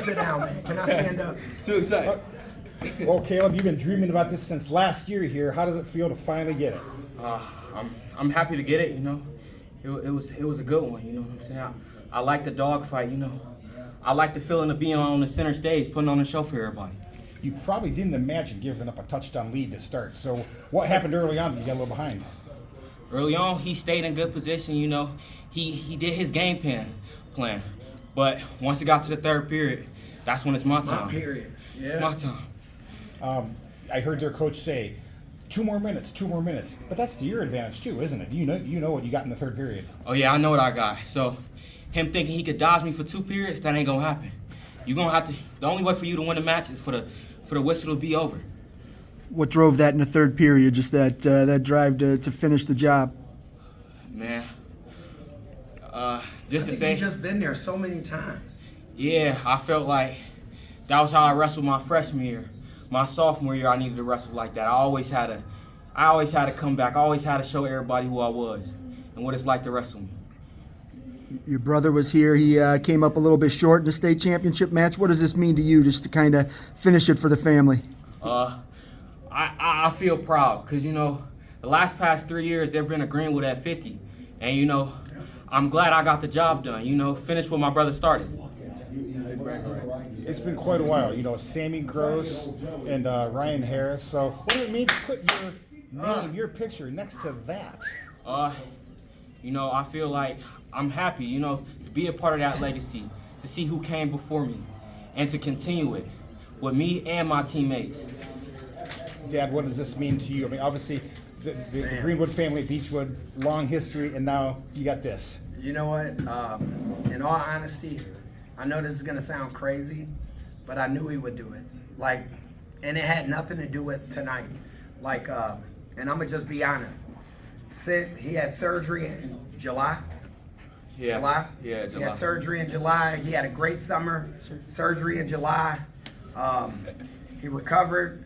sit down, man? Can I stand up? Too excited. Well, Caleb, you've been dreaming about this since last year here. How does it feel to finally get it? I'm happy to get it. You know, it was a good one. You know what I'm saying? I like the dogfight. You know, I like the feeling of being on the center stage, putting on a show for everybody. You probably didn't imagine giving up a touchdown lead to start. So what happened early on that you got a little behind? Early on, he stayed in good position. You know, he did his game plan. But once it got to the third period, that's when it's my time. My period. Yeah. My time. I heard their coach say, 2 more minutes. But that's to your advantage too, isn't it? You know what you got in the third period. Oh yeah, I know what I got. So him thinking he could dodge me for 2 periods, that ain't gonna happen. You're gonna have to. The only way for you to win the match is for the whistle to be over. What drove that in the third period? Just that drive to finish the job. Man, just to say, you've just been there so many times. yeah, I felt like that was how I wrestled my freshman year. My sophomore year, I needed to wrestle like that. I always had to come back. I always had to show everybody who I was and what it's like to wrestle me. Your brother was here. He came up a little bit short in the state championship match. What does this mean to you, just to kind of finish it for the family? I feel proud because, you know, the past 3 years, they've been a Greenwood at 50. And, you know, I'm glad I got the job done, you know, finish what my brother started. It's been quite a while. You know, Sammy Gross and Ryan Harris. So what does it mean to put your name, your picture next to that? You know, I feel like I'm happy, you know, to be a part of that legacy, to see who came before me, and to continue it with me and my teammates. Dad, what does this mean to you? I mean, obviously, the Greenwood family, Beachwood, long history, and now you got this. You know what? In all honesty, I know this is gonna sound crazy, but I knew he would do it. Like, and it had nothing to do with tonight. Like, and I'm gonna just be honest. He had surgery in July. Yeah. July? Yeah, He July. had surgery in July. He had a great summer. Surgery in July. He recovered,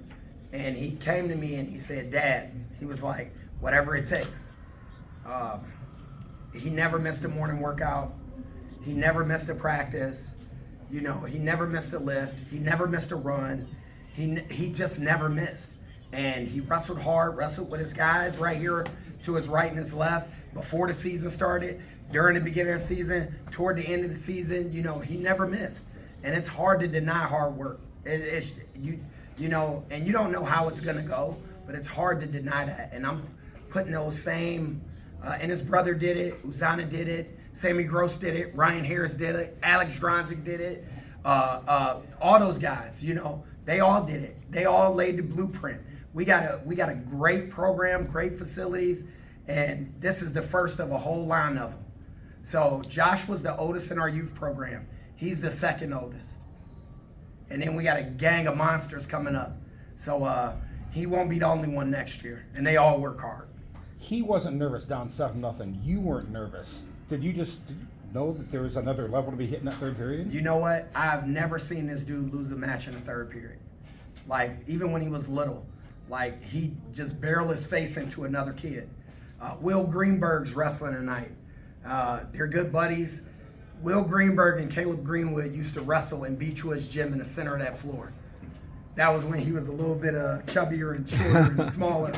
and he came to me and he said, Dad, he was like, whatever it takes. He never missed a morning workout. He never missed a practice. You know, he never missed a lift. He never missed a run. He just never missed. And he wrestled hard, wrestled with his guys right here to his right and his left before the season started, during the beginning of the season, toward the end of the season. You know, he never missed. And it's hard to deny hard work. You know, and you don't know how it's going to go, but it's hard to deny that. And I'm putting those same, and his brother did it, Uzana did it, Sammy Gross did it, Ryan Harris did it, Alex Dronzik did it, all those guys, you know, they all did it. They all laid the blueprint. We got a great program, great facilities, and this is the first of a whole line of them. So Josh was the oldest in our youth program. He's the second oldest. And then we got a gang of monsters coming up. So he won't be the only one next year, and they all work hard. He wasn't nervous down 7-0. You weren't nervous. Did you know that there was another level to be hit in that third period? You know what? I've never seen this dude lose a match in the third period. Like, even when he was little, like, he just barreled his face into another kid. Will Greenberg's wrestling tonight. They're good buddies. Will Greenberg and Caleb Greenwood used to wrestle in Beachwood's gym in the center of that floor. That was when he was a little bit chubbier and shorter and smaller.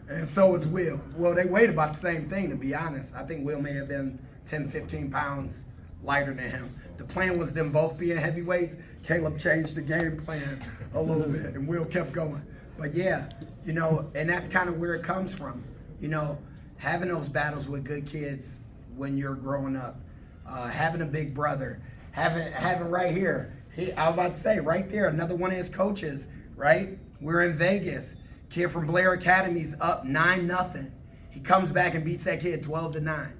And so was Will. Well, they weighed about the same thing, to be honest. I think Will may have been 10, 15 pounds lighter than him. The plan was them both being heavyweights. Caleb changed the game plan a little bit, and Will kept going. But yeah, you know, and that's kind of where it comes from. You know, having those battles with good kids when you're growing up, having a big brother, having right here. I was about to say, right there, another one of his coaches, right? We're in Vegas. Kid from Blair Academy's up 9-0. He comes back and beats that kid 12-9.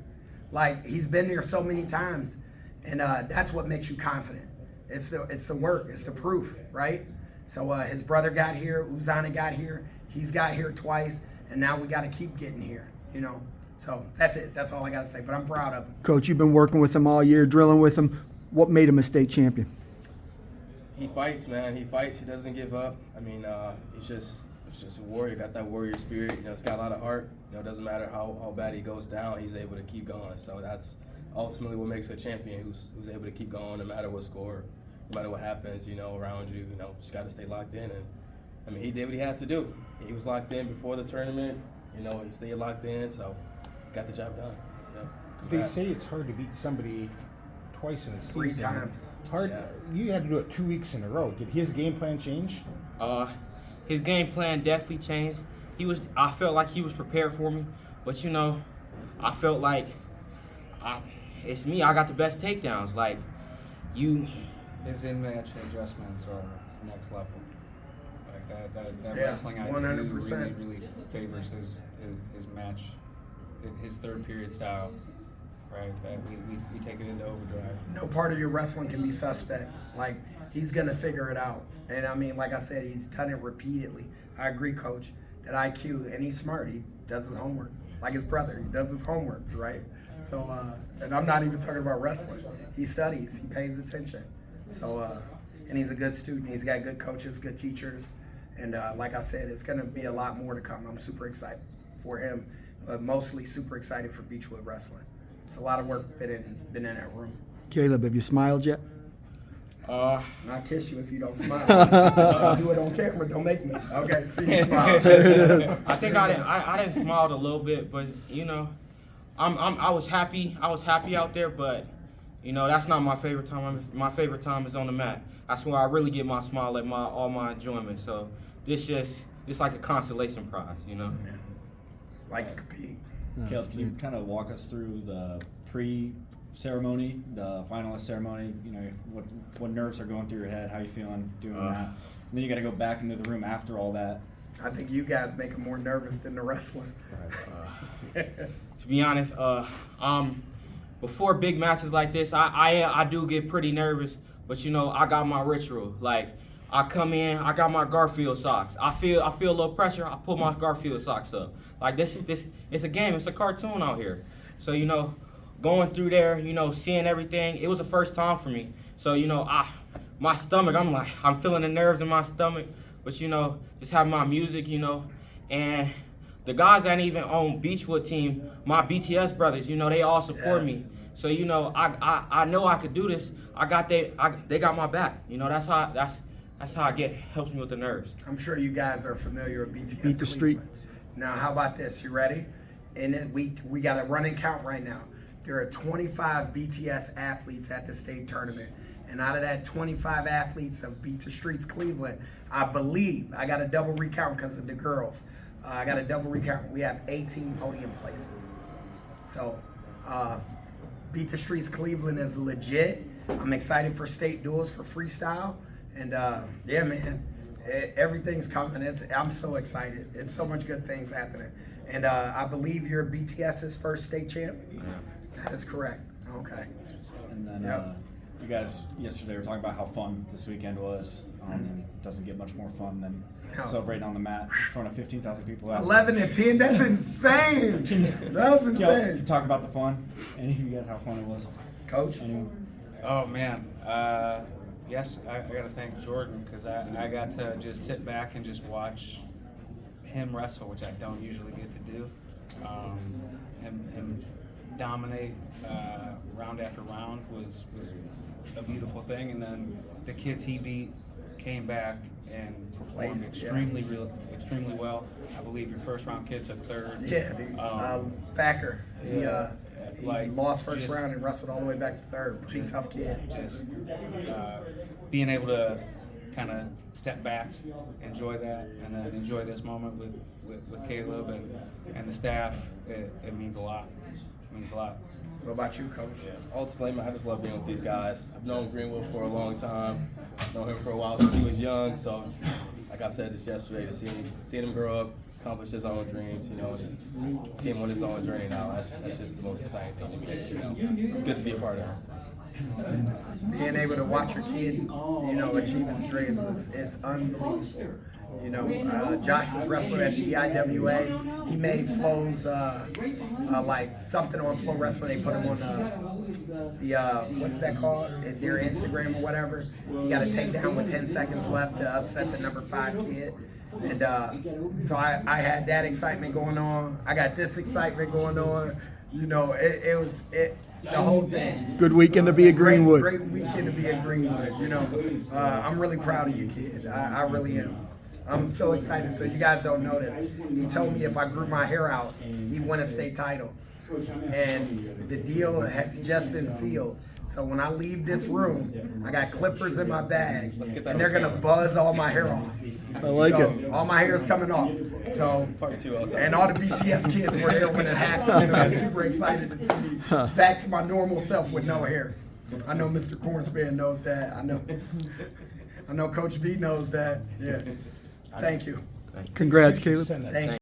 Like, he's been there so many times, and that's what makes you confident. It's the work, it's the proof, right? So his brother got here, Uzana got here, he's got here twice, and now we got to keep getting here, you know? So that's it. That's all I got to say, but I'm proud of him. Coach, you've been working with him all year, drilling with him. What made him a state champion? He fights, man. He fights. He doesn't give up. I mean, he's just a warrior. Got that warrior spirit. You know, it's got a lot of heart. You know, it doesn't matter how bad he goes down. He's able to keep going. So that's ultimately what makes a champion, who's able to keep going no matter what score no matter what happens, around you, just got to stay locked in. And I mean, he did what he had to do. He was locked in before the tournament. He stayed locked in, so got the job done. Yeah. They Congrats. say it's hard to beat somebody twice in a season. 3 times. Hard. Yeah. You had to do it 2 weeks in a row. Did his game plan change? His game plan definitely changed. I felt like he was prepared for me, but I felt like it's me. I got the best takedowns. Like His in-match adjustments are next level. Like that Yeah, wrestling IQ 100%. really favors his match, his third period style. Right, that we take it into overdrive. No part of your wrestling can be suspect. Like, he's going to figure it out. And I mean, like I said, he's done it repeatedly. I agree, Coach, that IQ, and he's smart. He does his homework. Like his brother, he does his homework, right? So, and I'm not even talking about wrestling. He studies, he pays attention. So, and he's a good student. He's got good coaches, good teachers. And like I said, it's going to be a lot more to come. I'm super excited for him, but mostly super excited for Beachwood Wrestling. It's a lot of work been in that room. Caleb, have you smiled yet? I'll kiss you if you don't smile. I'll do it on camera. Don't make me. Okay, see you smile. There it is. I think I didn't smile a little bit, but I was happy. I was happy out there, but that's not my favorite time. My favorite time is on the mat. That's where I really get my smile at all my enjoyment. So it's like a consolation prize, Like to compete. Caleb, can you kind of walk us through the pre-ceremony, the finalist ceremony? What nerves are going through your head? How you feeling doing that? And then you got to go back into the room after all that. I think you guys make him more nervous than the wrestler. To be honest, before big matches like this, I do get pretty nervous. But I got my ritual. Like, I come in, I got my Garfield socks. I feel a little pressure. I put my Garfield socks up. Like this, it's a game. It's a cartoon out here. So going through there, seeing everything. It was the first time for me. So my stomach. I'm feeling the nerves in my stomach. But just having my music, and the guys that ain't even on Beachwood team, my BTS brothers, they all support me. So I know I could do this. They got my back. That's how I helps me with the nerves. I'm sure you guys are familiar with BTS. Beat the street. Cleveland. Now, how about this? You ready? And then we got a running count right now. There are 25 BTS athletes at the state tournament. And out of that 25 athletes of Beat the Streets Cleveland, I believe, I got a double recount because of the girls. I got a double recount. We have 18 podium places. So, Beat the Streets Cleveland is legit. I'm excited for state duels for freestyle. And yeah, man, everything's coming. I'm so excited. It's so much good things happening. And I believe you're BTS's first state champ? Yeah. That is correct. Okay. And then Yep. you guys yesterday were talking about how fun this weekend was. And it doesn't get much more fun than No. celebrating on the mat in front of 15,000 people. Out 11 and 10, that's insane. That's Can you insane. talk about the fun? Any of you guys how fun it was? Coach? Anyone? Oh man, yes, I got to thank Jordan because I got to just sit back and just watch him wrestle, which I don't usually get to do. Him dominate round after round was a beautiful thing, and then the kids he beat came back and performed Placed, extremely well. I believe your first round kid took third. Yeah, dude. Thacker. He like, lost first just- round and wrestled all the way back to third. Pretty tough kid. Just being able to kind of step back, enjoy that, and then enjoy this moment with Caleb and the staff. It means a lot. It means a lot. What about you, Coach? Ultimately, man, I just love being with these guys. I've known Greenwood for a long time. I've known him for a while since he was young. So, like I said just yesterday, to see him grow up, accomplish his own dreams, see him on his own journey now. That's just the most exciting thing to me. It's good to be a part of. Being able to watch your kid, achieve his dreams, it's unbelievable. Josh was wrestling at the EIWA. He made flows, like something on Flow Wrestling. They put him on what's that called? Their Instagram or whatever. He got a takedown with 10 seconds left to upset the number 5 kid. And so I had that excitement going on. I got this excitement going on. You know, it was the whole thing. Good weekend to be at Greenwood. Great weekend to be at Greenwood. You know, I'm really proud of you, kid. I really am. I'm so excited. So you guys don't know this. He told me if I grew my hair out, he'd win a state title. And the deal has just been sealed. So when I leave this room, I got clippers in my bag, and they're gonna buzz all my hair off. I like So it. all my hair is coming off. So Part two also. and all the BTS kids were there when it happened. So they're super excited to see me back to my normal self with no hair. I know Mr. Cornspan knows that. I know Coach V knows that. Yeah. Thank you. Congrats, Caleb. Send that Thank you.